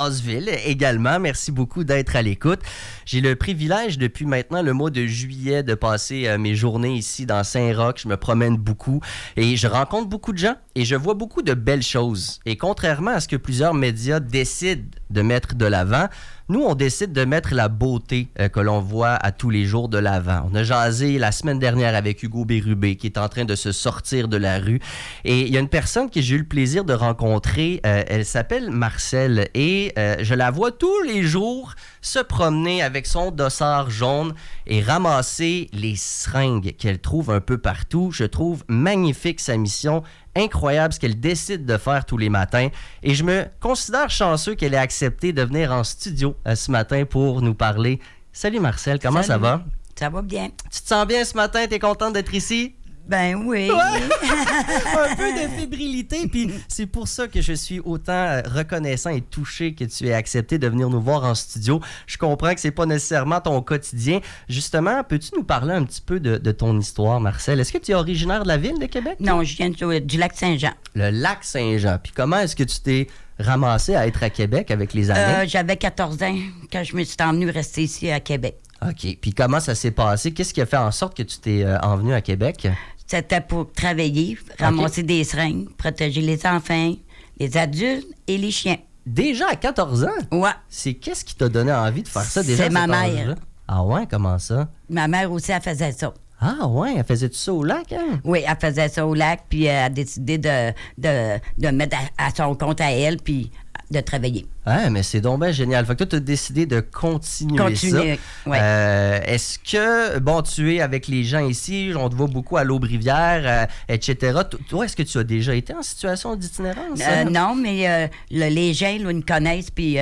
Osville également. Merci beaucoup d'être à l'écoute. J'ai le privilège depuis maintenant le mois de juillet de passer mes journées ici dans Saint-Roch. Je me promène beaucoup et je rencontre beaucoup de gens et je vois beaucoup de belles choses. Et contrairement à ce que plusieurs médias décident de mettre de l'avant, nous, on décide de mettre la beauté que l'on voit à tous les jours de l'avant. On a jasé la semaine dernière avec Hugo Bérubé qui est en train de se sortir de la rue. Et il y a une personne que j'ai eu le plaisir de rencontrer. Elle s'appelle Marcel et je la vois tous les jours se promener avec son dossard jaune et ramasser les seringues qu'elle trouve un peu partout. Je trouve magnifique sa mission. Incroyable ce qu'elle décide de faire tous les matins. Et je me considère chanceux qu'elle ait accepté de venir en studio ce matin pour nous parler. Salut Marcel, comment ça va? Ça va bien. Tu te sens bien ce matin? T'es contente d'être ici? Ben oui. Ouais. Un peu de fébrilité, puis c'est pour ça que je suis autant reconnaissant et touché que tu aies accepté de venir nous voir en studio. Je comprends que c'est pas nécessairement ton quotidien. Justement, peux-tu nous parler un petit peu de ton histoire, Marcel? Est-ce que tu es originaire de la ville de Québec? Non, je viens du lac Saint-Jean. Le lac Saint-Jean. Puis comment est-ce que tu t'es ramassé à être à Québec avec les années? J'avais 14 ans quand je me suis emvenue rester ici à Québec. OK. Puis comment ça s'est passé? Qu'est-ce qui a fait en sorte que tu t'es envenu à Québec? C'était pour travailler, ramasser des seringues, protéger les enfants, les adultes et les chiens. Déjà à 14 ans? Ouais. C'est qu'est-ce qui t'a donné envie de faire ça déjà? C'est ma mère. Ah ouais, comment ça? Ma mère aussi, elle faisait ça. Ah ouais, elle faisait tout ça au lac, hein? Oui, elle faisait ça au lac, puis elle a décidé de mettre à son compte à elle, puis de travailler. Ah, mais c'est donc bien génial. Fait que toi, tu as décidé de continuer ça. Oui. Est-ce que, bon, tu es avec les gens ici, on te voit beaucoup à l'Aubrivière, etc. Toi, est-ce que tu as déjà été en situation d'itinérance? Non, mais les gens, là, ils me connaissent, puis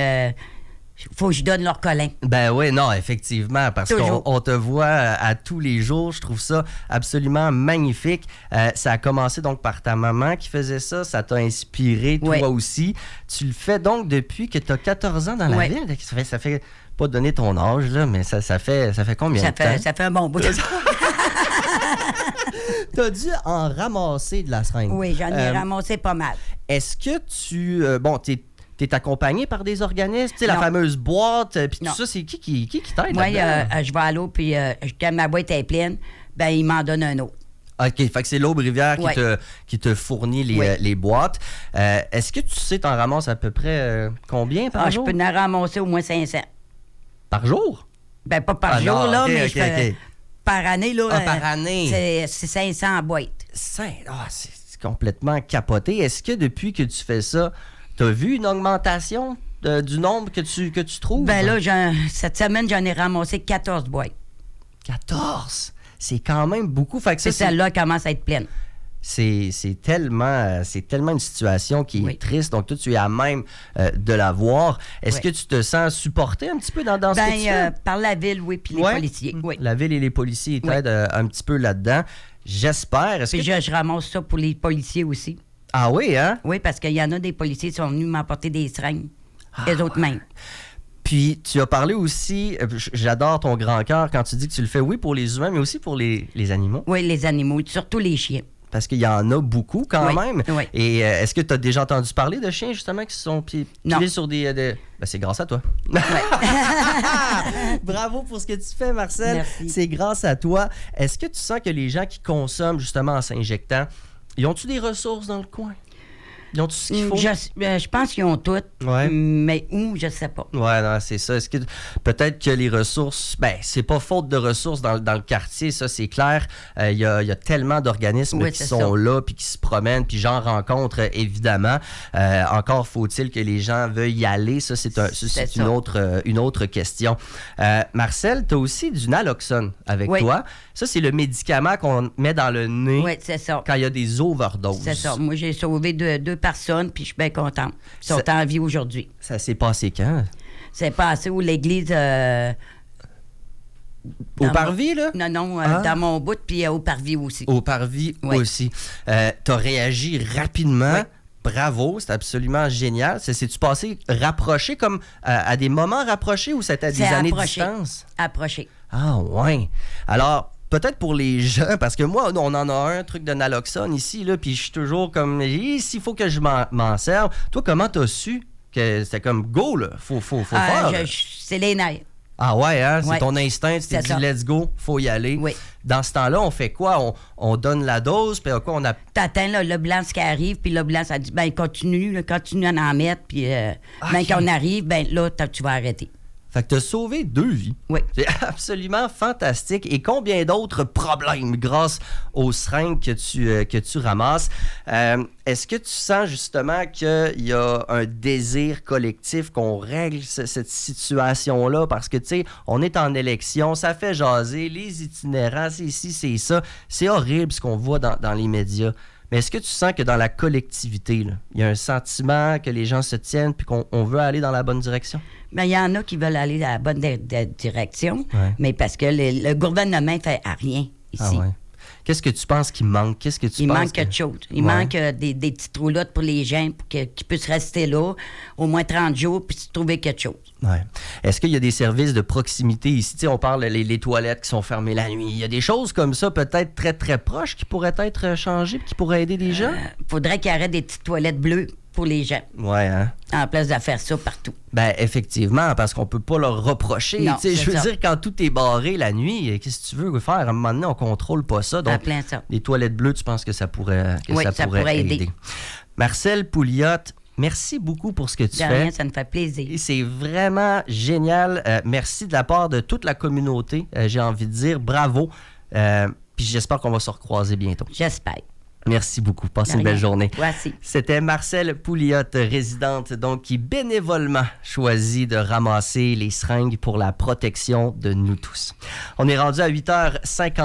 faut que je donne leur colin. Ben oui, non, effectivement, parce qu'on te voit à tous les jours. Je trouve ça absolument magnifique. Ça a commencé donc par ta maman qui faisait ça. Ça t'a inspiré, toi aussi. Tu le fais donc depuis que tu as 14 ans dans la ville. Ça fait pas donner ton âge, là, mais ça fait combien de temps? Ça fait un bon bout. T'as dû en ramasser de la seringue. Oui, j'en ai ramassé pas mal. Est-ce que tu... t'es accompagné par des organismes? Tu sais, la fameuse boîte, puis tout ça, c'est qui t'aide? Moi, je vais à l'eau, puis quand ma boîte est pleine, ben il m'en donne un autre. OK, fait que c'est l'Aubrivière qui te fournit les boîtes. Est-ce que tu sais, t'en ramasses à peu près combien par jour? Je peux en ramasser au moins 500. Par jour? Ben pas par jour, non, là, okay, mais okay. Par année, là. Par année? C'est 500 boîtes. C'est complètement capoté. Est-ce que depuis que tu fais ça, tu as vu une augmentation du nombre que tu trouves? Ben là, cette semaine, j'en ai ramassé 14 boîtes. 14? C'est quand même beaucoup. Fait que ça, celle-là commence à être pleine. C'est tellement une situation qui est triste. Donc, toi, tu es à même de la voir. Est-ce que tu te sens supporté un petit peu dans ce que tu fais? Par la ville, oui, puis les policiers. Oui. La ville et les policiers t'aident un petit peu là-dedans. J'espère. Puis je ramasse ça pour les policiers aussi. Ah oui, hein? Oui, parce qu'il y en a des policiers qui sont venus m'apporter des seringues. Les autres mêmes. Puis, tu as parlé aussi, j'adore ton grand cœur quand tu dis que tu le fais, oui, pour les humains, mais aussi pour les animaux. Oui, les animaux, surtout les chiens. Parce qu'il y en a beaucoup quand même. Oui. Et est-ce que tu as déjà entendu parler de chiens, justement, qui se sont pilés sur des... Ben, c'est grâce à toi. Ouais. Bravo pour ce que tu fais, Marcel. Merci. C'est grâce à toi. Est-ce que tu sens que les gens qui consomment, justement, en s'injectant, ils ont-tu des ressources dans le coin? Ils ont tout ce qu'il faut? Je pense qu'ils ont toutes, mais où, je sais pas. Ouais, non, c'est ça. Est-ce que peut-être que les ressources... Ben, c'est pas faute de ressources dans le quartier, ça, c'est clair. Il y a tellement d'organismes qui sont là, puis qui se promènent, puis j'en rencontre, évidemment. Encore faut-il que les gens veuillent y aller. Ça, c'est une autre question. Marcel, tu as aussi du naloxone avec toi. Ça, c'est le médicament qu'on met dans le nez quand il y a des overdoses. C'est ça. Moi, j'ai sauvé deux personnes, puis je suis bien contente. Ils sont en vie aujourd'hui. Ça s'est passé quand? C'est passé où l'église... Au Parvis, là? Non, dans mon bout, puis au Parvis aussi. Au Parvis aussi. T'as réagi rapidement. Oui. Bravo, c'est absolument génial. C'est-tu passé rapproché, comme à des moments rapprochés, ou c'était à des années de distance? Approché. Ah, ouais. Alors... Peut-être pour les gens, parce que moi, on en a un truc de naloxone ici, là, puis je suis toujours comme, s'il faut que je m'en serve. Toi, comment t'as su que c'était comme go, là. Faut faire. Là. C'est les nerfs. Ah ouais, hein? C'est Ouais. ton instinct, tu t'es dit let's go, faut y aller. Oui. Dans ce temps-là, on fait quoi? On donne la dose, puis quoi, on a. T'attends là, le blanc qui arrive, puis le blanc, ça dit, ben continue à en mettre, puis ben, quand on arrive, ben là, tu vas arrêter. Fait que t'as sauvé 2 vies. Oui. C'est absolument fantastique. Et combien d'autres problèmes grâce aux seringues que tu ramasses? Est-ce que tu sens justement qu'il y a un désir collectif qu'on règle cette situation-là? Parce que, tu sais, on est en élection, ça fait jaser, les itinérants, c'est ici, c'est ça. C'est horrible ce qu'on voit dans les médias. Mais est-ce que tu sens que dans la collectivité, là, il y a un sentiment que les gens se tiennent puis qu'on veut aller dans la bonne direction? Bien, il y en a qui veulent aller dans la bonne direction, Ouais. mais parce que le gouvernement ne fait rien ici. Ah ouais. Qu'est-ce que tu penses qu'il manque? Qu'est-ce que tu Il penses manque quelque chose. Il Ouais. manque des petites roulottes pour les gens pour qu'ils puissent rester là au moins 30 jours puis se trouver quelque chose. Ouais. Est-ce qu'il y a des services de proximité ici? Tu sais, on parle les toilettes qui sont fermées la nuit. Il y a des choses comme ça, peut-être très, très proches, qui pourraient être changées et qui pourraient aider les gens? Faudrait qu'il y ait des petites toilettes bleues pour les gens, Ouais, hein? en place de faire ça partout. Ben, effectivement, parce qu'on peut pas leur reprocher. Non, Tu sais, c'est je veux ça. dire, quand tout est barré la nuit, qu'est-ce que tu veux faire? À un moment donné, on contrôle pas ça. En Donc, plein ça. les toilettes bleues, tu penses que ça pourrait, Oui, ça pourrait aider. Marcel Pouliot, merci beaucoup pour ce que tu De fais. rien, ça me fait plaisir. Et c'est vraiment génial. Merci de la part de toute la communauté. J'ai envie de dire bravo. Puis j'espère qu'on va se recroiser bientôt. J'espère. Merci beaucoup. Passez De une belle rien. journée. Voici. C'était Marcel Pouliot, résidente, donc, qui bénévolement choisit de ramasser les seringues pour la protection de nous tous. On est rendu à 8h50.